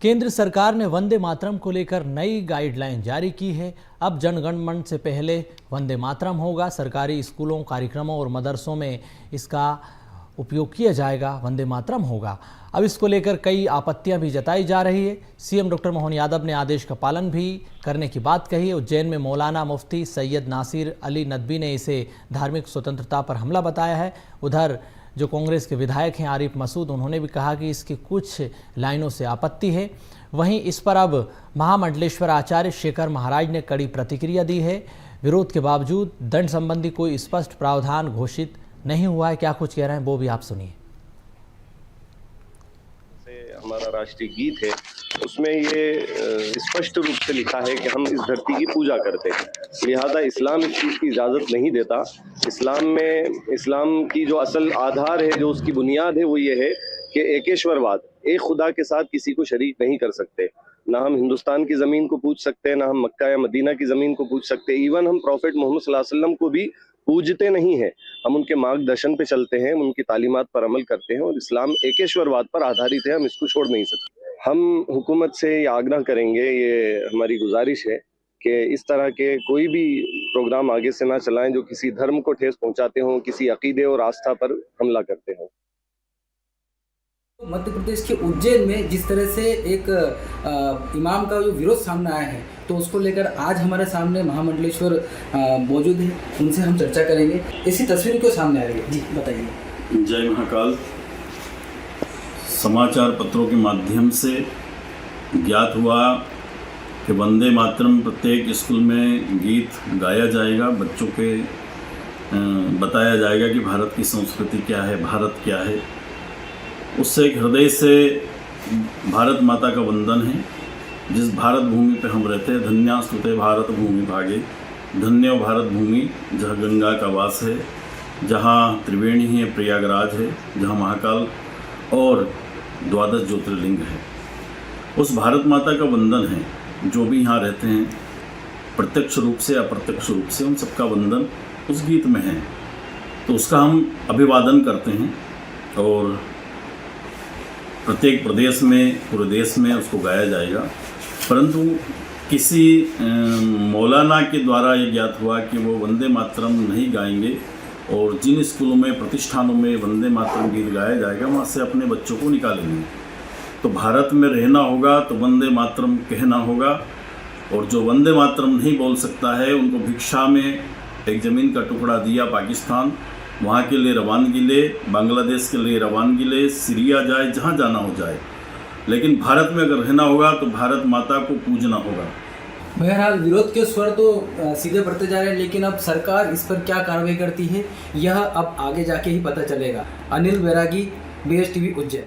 केंद्र सरकार ने वंदे मातरम को लेकर नई गाइडलाइन जारी की है। अब जनगण मन से पहले वंदे मातरम होगा। सरकारी स्कूलों, कार्यक्रमों और मदरसों में इसका उपयोग किया जाएगा, वंदे मातरम होगा। अब इसको लेकर कई आपत्तियां भी जताई जा रही है। सीएम डॉक्टर मोहन यादव ने आदेश का पालन भी करने की बात कही है। उज्जैन में मौलाना मुफ्ती सैयद नासिर अली नदवी ने इसे धार्मिक स्वतंत्रता पर हमला बताया है। उधर जो कांग्रेस के विधायक हैं आरिफ मसूद, उन्होंने भी कहा कि इसकी कुछ लाइनों से आपत्ति है। वहीं इस पर अब महामंडलेश्वर आचार्य शेखर महाराज ने कड़ी प्रतिक्रिया दी है। विरोध के बावजूद दंड संबंधी कोई स्पष्ट प्रावधान घोषित नहीं हुआ है। क्या कुछ कह रहे हैं वो भी आप सुनिए। हमारा राष्ट्रीय गीत है, उसमें ये स्पष्ट रूप से लिखा है कि हम इस धरती की पूजा करते हैं, लिहाजा इस्लाम इस चीज़ की इजाज़त नहीं देता। इस्लाम में इस्लाम की जो असल आधार है, जो उसकी बुनियाद है, वो ये है कि एकेश्वरवाद, एक खुदा के साथ किसी को शरीक नहीं कर सकते। ना हम हिंदुस्तान की ज़मीन को पूज सकते हैं, ना हम मक्का या मदीना की ज़मीन को पूज सकते। इवन हम प्रॉफेट मोहम्मद सल्लल्लाहु अलैहि वसल्लम को भी पूजते नहीं हैं। हम उनके मार्गदर्शन पे चलते हैं, उनकी तालीमात पर अमल करते हैं और इस्लाम एकेश्वरवाद पर आधारित है। हम इसको छोड़ नहीं सकते। हम हुकूमत से ये आग्रह करेंगे, ये हमारी गुजारिश है कि इस तरह के कोई भी प्रोग्राम आगे से ना चलाएं जो किसी धर्म को ठेस पहुंचाते हों, किसी अकीदे और आस्था पर हमला करते हों। मध्य प्रदेश के उज्जैन में जिस तरह से एक इमाम का जो विरोध सामने आया है, तो उसको लेकर आज हमारे सामने महामंडलेश्वर मौजूद है, उनसे हम चर्चा करेंगे। ऐसी तस्वीर क्यों सामने आ रही है, जी बताइए। जय महाकाल। समाचार पत्रों के माध्यम से ज्ञात हुआ कि वंदे मातरम प्रत्येक स्कूल में गीत गाया जाएगा, बच्चों के बताया जाएगा कि भारत की संस्कृति क्या है, भारत क्या है। उससे एक हृदय से भारत माता का वंदन है। जिस भारत भूमि पे हम रहते हैं, धन्यास्तुते भारत भूमि भागे, धन्यो भारत भूमि जहाँ गंगा का वास है, जहाँ त्रिवेणी है, प्रयागराज है, जहाँ महाकाल और द्वादश ज्योतिर्लिंग है। उस भारत माता का वंदन है। जो भी यहाँ रहते हैं, प्रत्यक्ष रूप से अप्रत्यक्ष रूप से, उन सबका वंदन उस गीत में है। तो उसका हम अभिवादन करते हैं और प्रत्येक प्रदेश में, पूरे देश में उसको गाया जाएगा। परंतु किसी मौलाना के द्वारा ये ज्ञात हुआ कि वो वंदे मातरम नहीं गाएंगे और जिन स्कूलों में, प्रतिष्ठानों में वंदे मातरम गीत गाया जाएगा, वहाँ से अपने बच्चों को निकालेंगे। तो भारत में रहना होगा तो वंदे मातरम कहना होगा, और जो वंदे मातरम नहीं बोल सकता है उनको भिक्षा में एक ज़मीन का टुकड़ा दिया पाकिस्तान, वहाँ के लिए रवानगी ले, बांग्लादेश के लिए रवानगी ले, सीरिया जाए, जहाँ जाना हो जाए। लेकिन भारत में अगर रहना होगा तो भारत माता को पूजना होगा। बहरहाल विरोध के स्वर तो सीधे बढ़ते जा रहे हैं, लेकिन अब सरकार इस पर क्या कार्रवाई करती है, यह अब आगे जाके ही पता चलेगा। अनिल बैरागी, BSTV उज्जैन।